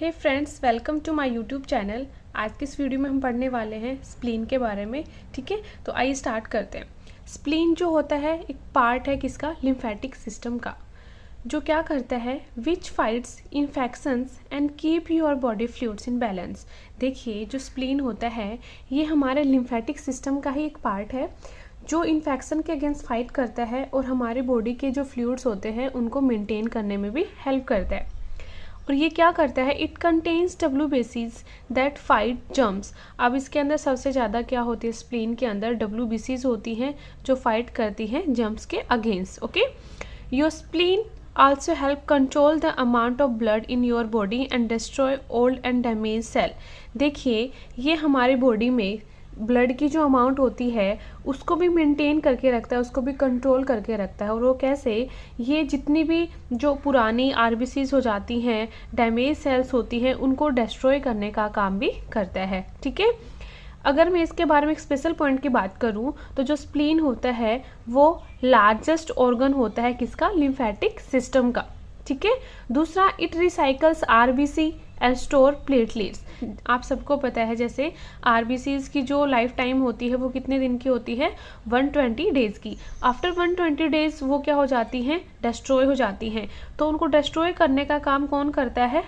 Hey friends, welcome to my YouTube channel. आज के इस वीडियो में हम पढ़ने वाले हैं स्प्लीन के बारे में। ठीक है, तो आइए स्टार्ट करते हैं। स्प्लीन जो होता है एक पार्ट है किसका, लिम्फेटिक सिस्टम का, जो क्या करता है, which fights infections and keep your body fluids in balance. देखिए, जो स्प्लीन होता है ये हमारे लिम्फेटिक सिस्टम का ही एक पार्ट है जो इन्फेक्शन के अगेंस्ट फाइट करता है और हमारे बॉडी के जो फ्लूइड्स होते हैं उनको मेंटेन करने में भी हेल्प करता है। और ये क्या करता है, it contains WBCs that fight germs. अब इसके अंदर सबसे ज़्यादा क्या होती है, स्प्लीन के अंदर WBCs होती हैं जो फाइट करती हैं जर्म्स के against. Okay, your spleen also help control the amount of blood in your body and destroy old and damaged cell। देखिए, ये हमारी बॉडी में ब्लड की जो अमाउंट होती है उसको भी मेंटेन करके रखता है, उसको भी कंट्रोल करके रखता है। और वो कैसे, ये जितनी भी जो पुरानी RBCs हो जाती हैं, डैमेज सेल्स होती हैं, उनको डिस्ट्रॉय करने का काम भी करता है। ठीक है, अगर मैं इसके बारे में एक स्पेशल पॉइंट की बात करूं तो जो स्प्लीन होता है वो लार्जेस्ट ऑर्गन होता है किसका, लिम्फेटिक सिस्टम का। ठीक है, दूसरा, it recycles RBC and store platelets. आप सबको पता है जैसे RBCs की जो लाइफ टाइम होती है वो कितने दिन की होती है, 120 डेज की। आफ्टर 120 डेज वो क्या हो जाती हैं, डिस्ट्रॉय हो जाती हैं। तो उनको डिस्ट्रॉय करने का काम कौन करता है,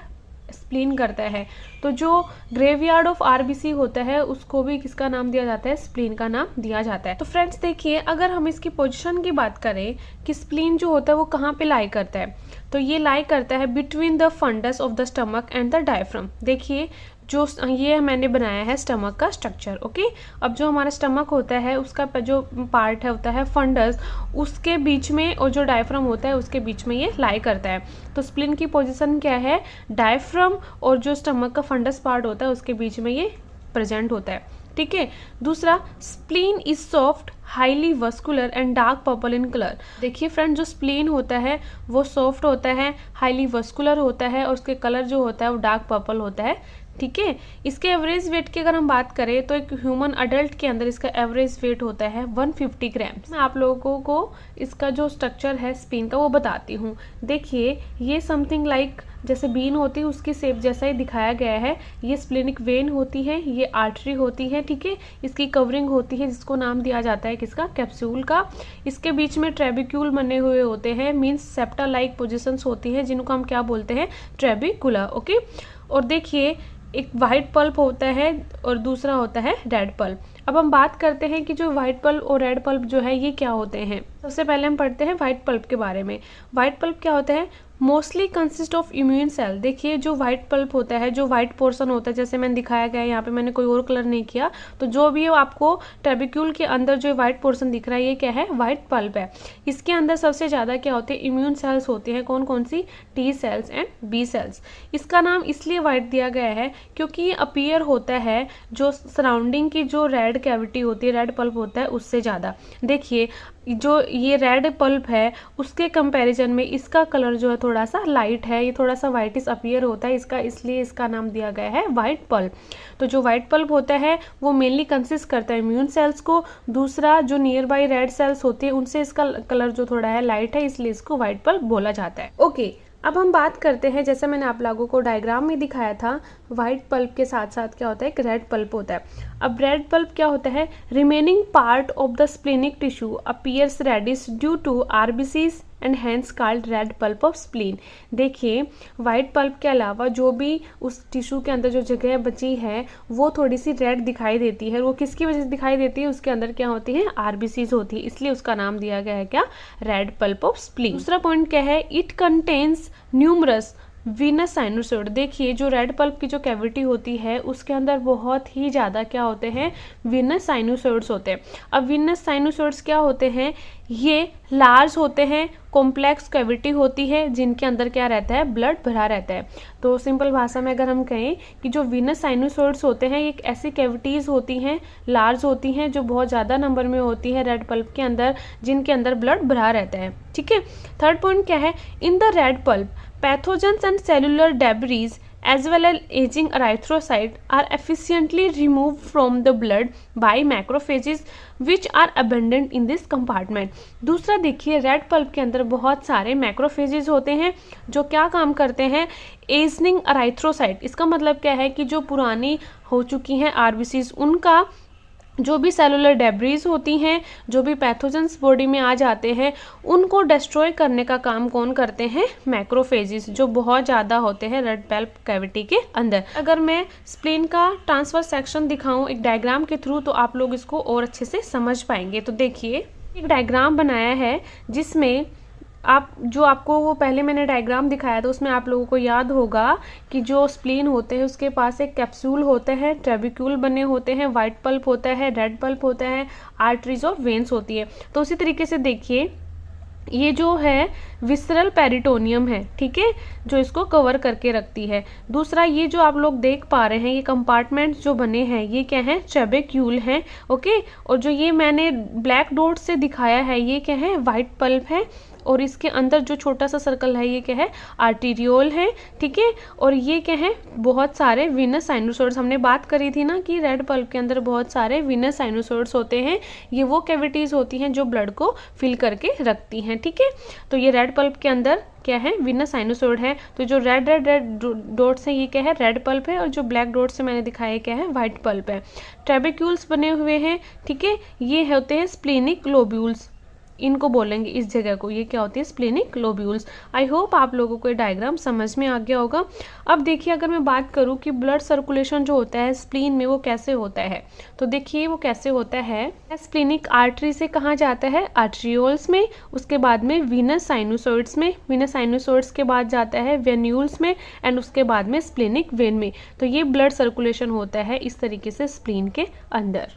स्प्लीन करता है। तो जो ग्रेवयार्ड ऑफ RBC होता है उसको भी किसका नाम दिया जाता है, स्प्लीन का नाम दिया जाता है। तो फ्रेंड्स देखिए, अगर हम इसकी पोजीशन की बात करें कि स्प्लीन जो होता है वो कहाँ पे लाई करता है, तो ये लाई करता है between the fundus of the stomach and the diaphragm. देखिए, जो ये मैंने बनाया है स्टमक का स्ट्रक्चर। ओके, अब जो हमारा स्टमक होता है उसका जो पार्ट है होता है फंडस, उसके बीच में, और जो डायफ्राम होता है उसके बीच में ये लाई करता है। तो स्प्लीन की पोजीशन क्या है, डायफ्राम और जो स्टमक का फंडस पार्ट होता है उसके बीच में ये प्रेजेंट होता है। ठीक है, दूसरा, spleen is soft, highly vascular and dark purple in colour. देखिए फ्रेंड, जो स्प्लीन होता है वो सॉफ्ट होता है, हाईली वस्कुलर होता है और उसके कलर जो होता है वो डार्क पर्पल होता है। ठीक है, इसके एवरेज वेट की अगर हम बात करें तो एक ह्यूमन अडल्ट के अंदर इसका एवरेज वेट होता है 150 ग्राम। मैं आप लोगों को इसका जो स्ट्रक्चर है स्प्लीन का वो बताती हूँ। देखिए, ये समथिंग लाइक जैसे बीन होती है उसकी शेप जैसा ही दिखाया गया है। ये स्प्लेनिक वेन होती है, ये आर्टरी होती है। ठीक है, इसकी कवरिंग होती है जिसको नाम दिया जाता है किसका, कैप्सूल का। इसके बीच में ट्रेबिक्यूल बने हुए होते हैं, मीन्स सेप्टा लाइक पोजिशंस होती हैं जिनको हम क्या बोलते हैं, ट्रेबिकुला। ओके, और देखिए एक वाइट पल्प होता है और दूसरा होता है रेड पल्प। अब हम बात करते हैं कि जो व्हाइट पल्प और रेड पल्प जो है ये क्या होते हैं। सबसे पहले हम पढ़ते हैं व्हाइट पल्प के बारे में। व्हाइट पल्प क्या होता है, mostly consist of immune cell. देखिए, जो व्हाइट पल्प होता है, जो व्हाइट पोर्शन होता है, जैसे मैंने दिखाया गया है यहाँ पे, मैंने कोई और कलर नहीं किया, तो जो भी आपको ट्रेबिक्यूल के अंदर जो व्हाइट पोर्शन दिख रहा है ये क्या है, व्हाइट पल्प है। इसके अंदर सबसे ज़्यादा क्या होते हैं, इम्यून सेल्स होते हैं। कौन कौन सी, T cells and B cells. इसका नाम इसलिए व्हाइट दिया गया है क्योंकि ये अपीयर होता है जो सराउंडिंग की जो रेड कैविटी होती है, रेड पल्प होता है, उससे ज़्यादा। देखिए, जो ये रेड पल्प है उसके कंपैरिजन में इसका कलर जो है थोड़ा सा लाइट है, ये थोड़ा सा वाइटिश अपीयर होता है इसका, इसलिए इसका नाम दिया गया है व्हाइट पल्प। तो जो व्हाइट पल्प होता है वो मेनली कंसिस्ट करता है इम्यून सेल्स को। दूसरा, जो नियर बाई रेड सेल्स होती है उनसे इसका कलर जो थोड़ा है लाइट है, इसलिए इसको व्हाइट पल्प बोला जाता है। ओके, अब हम बात करते हैं, जैसे मैंने आप लोगों को डायग्राम में दिखाया था, व्हाइट पल्प के साथ साथ क्या होता है, एक रेड पल्प होता है। अब रेड पल्प क्या होता है, remaining part of the splenic tissue appears reddish due to RBCs and hence called red pulp of spleen. देखिए, व्हाइट पल्प के अलावा जो भी उस टिश्यू के अंदर जो जगह बची है वो थोड़ी सी रेड दिखाई देती है। वो किसकी वजह से दिखाई देती है, उसके अंदर क्या होती है, RBCs होती है, इसलिए उसका नाम दिया गया है क्या, रेड पल्प ऑफ स्प्लीन। दूसरा पॉइंट क्या है, it contains numerous Venus sinusoid. देखिए, जो रेड पल्प की जो कैविटी होती है उसके अंदर बहुत ही ज़्यादा क्या होते हैं, वीनस साइनोसॉइड्स होते हैं। अब वीनस साइनोसॉइड्स क्या होते हैं, ये लार्ज होते हैं, कॉम्प्लेक्स कैविटी होती है जिनके अंदर क्या रहता है, ब्लड भरा रहता है। तो सिंपल भाषा में अगर हम कहें कि जो वीनस साइनोसॉइड्स होते हैं एक ऐसी कैविटीज़ होती हैं, लार्ज होती हैं, जो बहुत ज़्यादा नंबर में होती है रेड पल्प के अंदर, जिनके अंदर ब्लड भरा रहता है। ठीक है, थर्ड पॉइंट क्या है, in the red pulp pathogens and cellular debris as well as aging erythrocyte are efficiently removed from the blood by macrophages which are abundant in this compartment। दूसरा देखिए, रेड पल्प के अंदर बहुत सारे macrophages होते हैं जो क्या काम करते हैं, एजनिंग एराइथ्रोसाइट। इसका मतलब क्या है कि जो पुरानी हो चुकी हैं आरबीसीज, उनका जो भी सेलुलर डेब्रीज होती हैं, जो भी पैथोजेंस बॉडी में आ जाते हैं, उनको डिस्ट्रॉय करने का काम कौन करते हैं, मैक्रोफेजेस, जो बहुत ज़्यादा होते हैं रेड पल्प कैविटी के अंदर। अगर मैं स्प्लीन का ट्रांसफर सेक्शन दिखाऊं एक डायग्राम के थ्रू तो आप लोग इसको और अच्छे से समझ पाएंगे। तो देखिए, एक डायग्राम बनाया है जिसमें आपको वो पहले मैंने डायग्राम दिखाया था, उसमें आप लोगों को याद होगा कि जो स्प्लीन होते हैं उसके पास एक कैप्सूल होता है, ट्रेबिक्यूल बने होते हैं, वाइट पल्प होता है, रेड पल्प होता है, आर्टरीज और वेन्स होती है। तो उसी तरीके से देखिए, ये जो है विसरल पेरिटोनियम है, ठीक है, जो इसको कवर करके रखती है। दूसरा, ये जो आप लोग देख पा रहे हैं ये कंपार्टमेंट्स जो बने हैं ये क्या है, ट्रेबेक्यूल है, ओके। और जो ये मैंने ब्लैक डॉट से दिखाया है ये क्या है, वाइट पल्प है। और इसके अंदर जो छोटा सा सर्कल है ये क्या है, आर्टीरियोल है, ठीक है। और ये क्या है, बहुत सारे वीनस साइनोसॉइड्स। हमने बात करी थी ना कि रेड पल्प के अंदर बहुत सारे वीनस साइनोसॉइड्स होते हैं, ये वो कैविटीज होती हैं जो ब्लड को फिल करके रखती हैं, ठीक है। तो ये रेड पल्प के अंदर क्या है, वीनस साइनोसॉइड है। तो जो रेड रेड रेड डॉट्स हैं ये क्या है, रेड पल्प है, और जो ब्लैक डॉट्स से मैंने दिखाया क्या है, व्हाइट पल्प है। ट्रेबेक्यूल्स बने हुए हैं, ठीक है, ये होते हैं स्प्लेनिक लोब्यूल्स, इनको बोलेंगे इस जगह को, ये क्या होती है, स्प्लेनिक लोब्यूल्स। आई होप आप लोगों को ये डायग्राम समझ में आ गया होगा। अब देखिए, अगर मैं बात करूं कि ब्लड सर्कुलेशन जो होता है स्प्लीन में वो कैसे होता है, तो देखिए वो कैसे होता है। स्प्लेनिक आर्टरी से कहाँ जाता है, आर्ट्रियोल्स में, उसके बाद में वीनस साइनोसॉइड्स में, वीनस साइनोसॉइड्स के बाद जाता है वेन्यूल्स में, एंड उसके बाद में स्प्लेनिक वेन में। तो ये ब्लड सर्कुलेशन होता है इस तरीके से स्प्लीन के अंदर।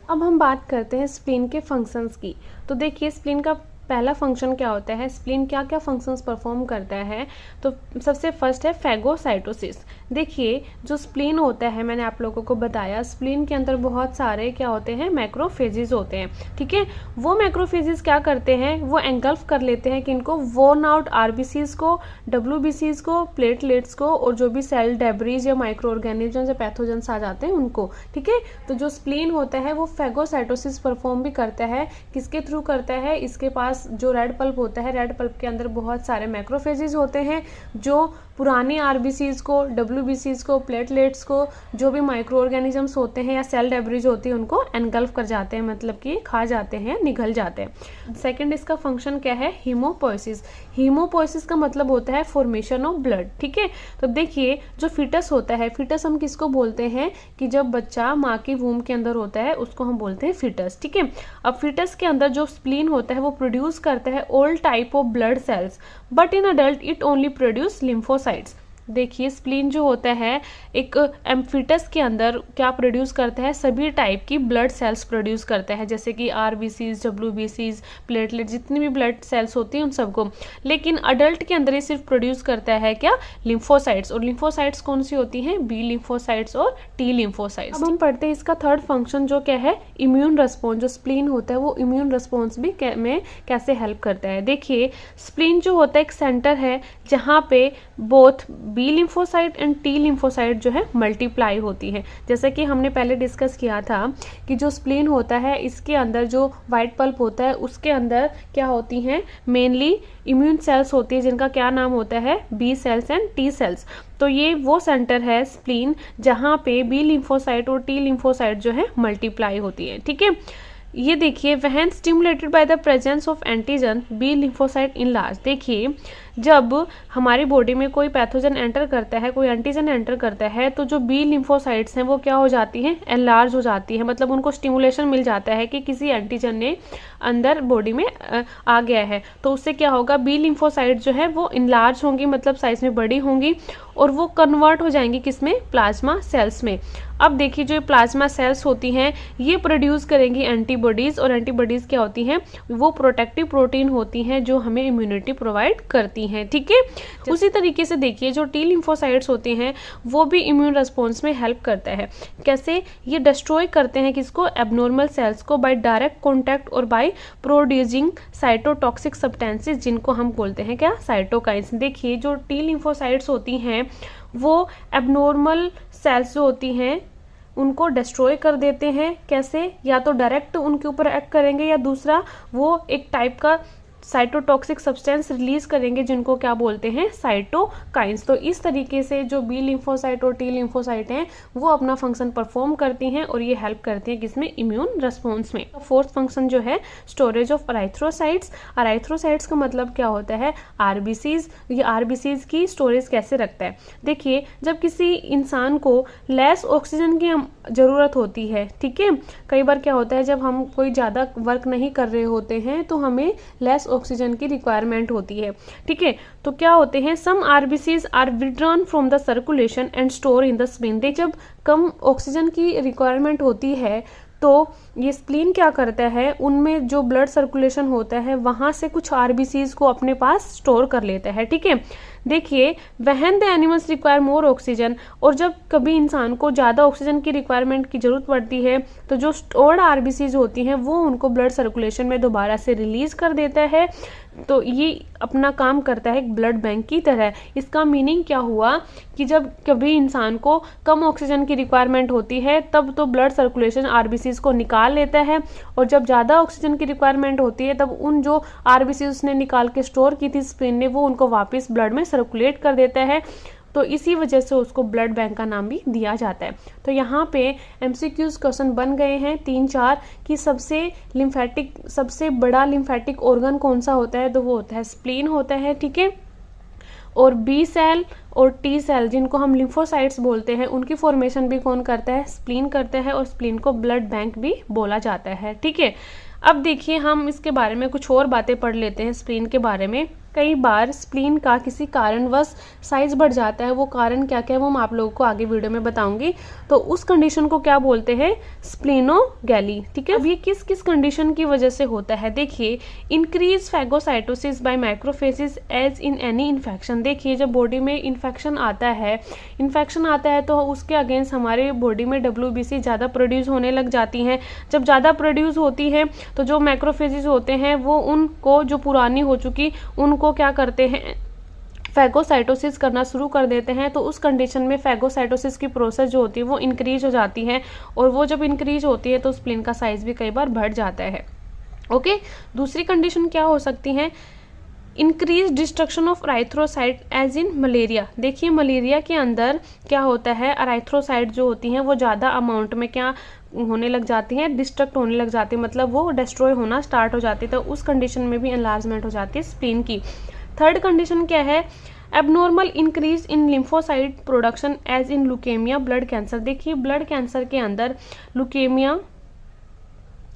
अब हम बात करते हैं स्प्लीन के फंक्शंस की। तो देखिए, स्प्लीन का पहला फंक्शन क्या होता है, स्प्लीन क्या क्या फंक्शंस परफॉर्म करता है। तो सबसे फर्स्ट है फैगोसाइटोसिस। देखिए, जो स्प्लीन होता है मैंने आप लोगों को बताया, स्प्लीन के अंदर बहुत सारे क्या होते हैं, मैक्रोफेजेस होते हैं, ठीक है। वो मैक्रोफेजेस क्या करते हैं, वो एंगल्फ कर लेते हैं कि इनको वोर्न आउट आरबीसीज को, डब्ल्यूबीसीज को, प्लेटलेट्स को, और जो भी सेल डेब्रीज या माइक्रो ऑर्गेनिजम्स या पैथोजेंस आ जाते हैं उनको, ठीक है। तो जो स्प्लीन होता है वो फैगोसाइटोसिस परफॉर्म भी करता है। किसके थ्रू करता है, इसके पास जो रेड पल्प होता है, रेड पल्प के अंदर बहुत सारे मैक्रोफेजेस होते हैं जो पुरानी आरबीसीज को, डब्ल्यूबीसीज को, प्लेटलेट्स को, जो भी माइक्रो ऑर्गेनिजम्स होते हैं या सेल डेब्रीज होती है उनको एनगल्फ कर जाते हैं, मतलब कि खा जाते हैं, निगल जाते हैं। सेकंड इसका फंक्शन क्या है, हीमोपोइसिस। हीमोपोइसिस का मतलब होता है फॉर्मेशन ऑफ ब्लड, ठीक है। तो देखिए, जो फीटस होता है, फीटस हम किसको बोलते हैं कि जब बच्चा माँ की वूम के अंदर होता है उसको हम बोलते हैं फीटस, ठीक है। अब फीटस के अंदर जो स्प्लीन होता है वो प्रोड्यूस करता है all type of blood cells, but in adult it only produce lymphocytes. देखिए, स्प्लीन जो होता है एक एम्फीटस के अंदर क्या प्रोड्यूस करता है, सभी टाइप की ब्लड सेल्स प्रोड्यूस करता है, जैसे कि आरबीसीज, डब्ल्यूबीसीज, प्लेटलेट, जितनी भी ब्लड सेल्स होती हैं उन सबको। लेकिन अडल्ट के अंदर ये सिर्फ प्रोड्यूस करता है क्या, लिम्फोसाइट्स। और लिम्फोसाइट्स कौन सी होती हैं, बी लिम्फोसाइट्स और टी लिम्फोसाइट्स। अब हम पढ़ते हैं इसका थर्ड फंक्शन जो क्या है, इम्यून रिस्पॉन्स। जो स्प्लीन होता है वो इम्यून रिस्पॉन्स भी में कैसे हेल्प करता है। देखिए, स्प्लीन जो होता है एक सेंटर है जहाँ पे both B lymphocyte and T lymphocyte जो है मल्टीप्लाई होती है। जैसे कि हमने पहले डिस्कस किया था कि जो स्प्लीन होता है इसके अंदर जो वाइट पल्प होता है उसके अंदर क्या होती हैं, मेनली इम्यून सेल्स होती है जिनका क्या नाम होता है, B cells and T cells. तो ये वो सेंटर है स्प्लीन जहाँ पे बी लिम्फोसाइट और टी लिम्फोसाइट जो है मल्टीप्लाई होती है, ठीक है। ये देखिए, when stimulated by the presence of antigen B lymphocyte in large. देखिए, जब हमारी बॉडी में कोई पैथोजन एंटर करता है, कोई एंटीजन एंटर करता है, तो जो बी लिम्फोसाइट्स हैं वो क्या हो जाती हैं, एनलार्ज हो जाती है। मतलब उनको स्टिमुलेशन मिल जाता है कि किसी एंटीजन ने अंदर बॉडी में आ गया है, तो उससे क्या होगा, बी लिम्फोसाइट जो है वो इनलार्ज होंगी, मतलब साइज में बड़ी होंगी, और वो कन्वर्ट हो जाएंगी किसमें, प्लाज्मा सेल्स में। अब देखिए, जो प्लाज्मा सेल्स होती हैं ये प्रोड्यूस करेंगी एंटीबॉडीज, और एंटीबॉडीज क्या होती हैं, वो प्रोटेक्टिव प्रोटीन होती हैं जो हमें इम्यूनिटी प्रोवाइड करती हैं, ठीक है। उसी तरीके से देखिए, जो टी लिम्फोसाइट्स होते हैं वो भी इम्यून रिस्पॉन्स में हेल्प करता है। कैसे, ये डिस्ट्रॉय करते हैं किसको, एबनॉर्मल सेल्स को, बाय डायरेक्ट कॉन्टैक्ट और बाय प्रोड्यूसिंग साइटोटॉक्सिक सब्सटेंसेस, जिनको हम बोलते हैं क्या, साइटोकाइंस। देखिए, जो टी लिम्फोसाइट्स होती हैं वो एबनॉर्मल सेल्स जो होती हैं उनको डिस्ट्रॉय कर देते हैं। कैसे? या तो डायरेक्ट उनके ऊपर एक्ट करेंगे, या दूसरा वो एक टाइप का साइटोटॉक्सिक सब्सटेंस रिलीज करेंगे जिनको क्या बोलते हैं, साइटोकाइंस। तो इस तरीके से जो बी लिम्फोसाइट और टी लिम्फोसाइट हैं वो अपना फंक्शन परफॉर्म करती हैं और ये हेल्प करती हैं किसमें, इम्यून रिस्पॉन्स में। फोर्थ फंक्शन जो है स्टोरेज ऑफ अराइथ्रोसाइट्स। अराइथ्रोसाइट्स का मतलब क्या होता है, आरबीसीज। ये आरबीसीज की स्टोरेज कैसे रखता है, देखिए जब किसी इंसान को लेस ऑक्सीजन की जरूरत होती है, ठीक है, कई बार क्या होता है जब हम कोई ज़्यादा वर्क नहीं कर रहे होते हैं तो हमें लेस ऑक्सीजन की रिक्वायरमेंट होती है, ठीक है, तो क्या होते हैं, some RBCs are withdrawn from the circulation and store in the spleen. जब कम ऑक्सीजन की रिक्वायरमेंट होती है तो ये स्प्लीन क्या करता है, उनमें जो ब्लड सर्कुलेशन होता है वहां से कुछ आरबीसीज को अपने पास स्टोर कर लेता है, ठीक है। देखिए when the animals require more oxygen, और जब कभी इंसान को ज़्यादा ऑक्सीजन की रिक्वायरमेंट की जरूरत पड़ती है तो जो स्टोर्ड आरबीसीज होती हैं वो उनको ब्लड सर्कुलेशन में दोबारा से रिलीज कर देता है। तो ये अपना काम करता है एक ब्लड बैंक की तरह। इसका मीनिंग क्या हुआ कि जब कभी इंसान को कम ऑक्सीजन की रिक्वायरमेंट होती है तब तो ब्लड सर्कुलेशन आरबीसीज को निकाल लेता है, और जब ज़्यादा ऑक्सीजन की रिक्वायरमेंट होती है तब उन जो आरबीसीज उसने निकाल के स्टोर की थी स्प्लीन ने, वो उनको वापस ब्लड में सर्कुलेट कर देता है। तो इसी वजह से उसको ब्लड बैंक का नाम भी दिया जाता है। तो यहाँ पे एमसीक्यूज क्वेश्चन बन गए हैं 3-4 कि सबसे बड़ा लिम्फेटिक ऑर्गन कौन सा होता है, तो वो होता है स्प्लीन होता है, ठीक है। और बी सेल और टी सेल जिनको हम लिम्फोसाइट्स बोलते हैं उनकी फॉर्मेशन भी कौन करता है, स्प्लीन करता है, और स्प्लीन को ब्लड बैंक भी बोला जाता है, ठीक है। अब देखिए हम इसके बारे में कुछ और बातें पढ़ लेते हैं स्प्लीन के बारे में। कई बार स्प्लीन का किसी कारणवश साइज बढ़ जाता है, वो कारण क्या क्या है वो मैं आप लोगों को आगे वीडियो में बताऊंगी। तो उस कंडीशन को क्या बोलते हैं, स्प्लीनोगैली, ठीक है। अब ये किस किस कंडीशन की वजह से होता है, देखिए increase phagocytosis by macrophages as in any infection. देखिए जब बॉडी में इन्फेक्शन आता है तो उसके अगेंस्ट हमारे बॉडी में WBC ज़्यादा प्रोड्यूस होने लग जाती हैं। जब ज़्यादा प्रोड्यूस होती है तो जो मैक्रोफेजेस होते हैं वो उनको जो पुरानी हो चुकी उनको क्या करते हैं, फैगोसाइटोसिस करना शुरू कर देते हैं। तो उस कंडीशन में फैगोसाइटोसिस की प्रोसेस जो होती है वो इंक्रीज हो जाती है, और वो जब इंक्रीज होती है तो स्प्लीन का साइज भी कई बार बढ़ जाता है, ओके। दूसरी कंडीशन क्या हो सकती है, increase destruction of erythrocyte as in malaria. देखिए मलेरिया के अंदर क्या होता है, अराइथ्रोसाइट जो होती हैं वो ज़्यादा अमाउंट में क्या होने लग जाती हैं, डिस्ट्रक्ट होने लग जाती है, मतलब वो डिस्ट्रॉय होना स्टार्ट हो जाती है। तो उस कंडीशन में भी एनलार्जमेंट हो जाती है स्प्लीन की। थर्ड कंडीशन क्या है, abnormal increase in lymphocyte production as in leukaemia, blood cancer. देखिए ब्लड कैंसर के अंदर लुकेमिया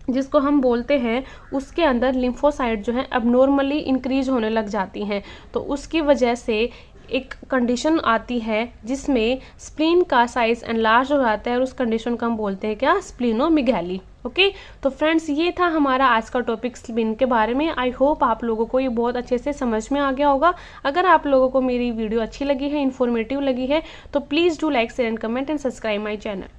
जिसको हम बोलते हैं उसके अंदर लिम्फोसाइट जो है एबनॉर्मली इंक्रीज होने लग जाती हैं। तो उसकी वजह से एक कंडीशन आती है जिसमें स्प्लीन का साइज एनलार्ज हो जाता है, और उस कंडीशन को हम बोलते हैं क्या, स्प्लीनोमेगैली, ओके। तो फ्रेंड्स ये था हमारा आज का टॉपिक स्प्लीन के बारे में। आई होप आप लोगों को ये बहुत अच्छे से समझ में आ गया होगा। अगर आप लोगों को मेरी वीडियो अच्छी लगी है, इन्फॉर्मेटिव लगी है, तो please do like share and comment and subscribe my channel.